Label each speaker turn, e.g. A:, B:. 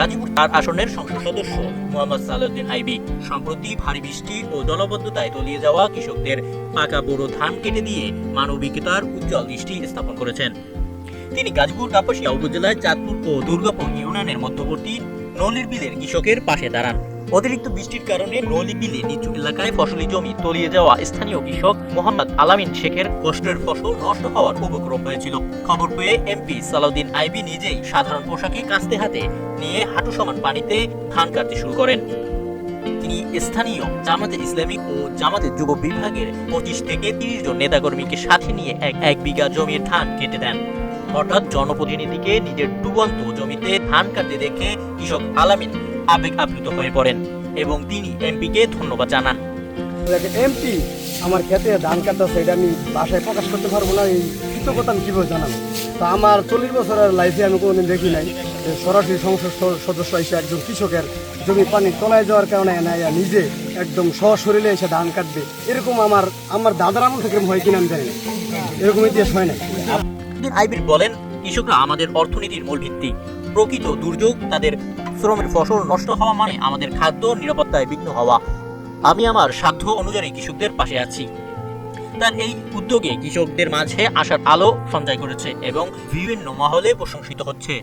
A: গাজীপুর ৪ আসনের সংসদ সদস্য মোহাম্মদ সালাউদ্দিন আইবী সম্প্রতি ভারী বৃষ্টি ও জলাবদ্ধতায় তলিয়ে যাওয়া কৃষকদের পাকা বোরো ধান কেটে দিয়ে মানবিকতার উজ্জ্বল দৃষ্টি স্থাপন করেছেন। তিনি গাজীপুর কাপাসিয়া উপজেলায় চাঁদপুর ও দুর্গাপুর ইউনিয়নের মধ্যবর্তী নলির বিলের কৃষকের পাশে দাঁড়ান। অতিরিক্ত বৃষ্টির কারণে নলি বিলে নিচু এলাকায় ফসলি জমি তলিয়ে যাওয়া স্থানীয় কৃষক মোহাম্মদ আলামিন শেখের কষ্টের ফসল নষ্ট হওয়ার উপক্রম হয়েছিল। খবর পেয়ে এমপি সালাউদ্দিন আইবী নিজেই সাধারণ পোশাকে কাস্তে হাতে নিয়ে হাঁটু সমান পানিতে ধান কাটতে শুরু করেন। তিনি স্থানীয় জামাতে ইসলামী ও জামাতের যুব বিভাগের 25 থেকে 30 জন নেতাকর্মীকে সাথে নিয়ে এক বিঘা জমির ধান কেটে দেন। হঠাৎ জনপ্রতিনিধিকে নিজের ডুবন্ত জমিতে ধান কাটতে দেখে কৃষক আলামিন আবেগ আপ্লুত হয়ে পড়েন এবং তিনি এমপিকে ধন্যবাদ জানান।
B: এমপি আমার ক্ষেতে ধান কাটতেছে, এটা আমি বাসায় প্রকাশ করতে পারবো না, এই কৃতজ্ঞতা আমি কীভাবে জানাবো। তো আমার 40 বছরের লাইফে আমি কোনোদিন দেখি নাই সরাসরি সংসদ সদস্য এসে একজন কৃষকের জমি পানি তলায় যাওয়ার কারণে নিজে একদম সশরীরে এসে ধান কাটবে, এরকম আমার দাদার আমল থেকে হয় কিনা আমি জানি না, এরকম ইতিহাস হয় না।
A: আইবী বলেন, কৃষকরা আমাদের অর্থনীতির মূল ভিত্তি। প্রকৃত দুর্যোগ তাদের শ্রমের ফসল নষ্ট হওয়া মানে আমাদের খাদ্য নিরাপত্তায় বিঘ্ন হওয়া। আমি আমার সাধ্য অনুযায়ী কৃষকদের পাশে আছি। তার এই উদ্যোগে কৃষকদের মাঝে আশার আলো সঞ্চয় করেছে এবং বিভিন্ন মহলে প্রশংসিত হচ্ছে।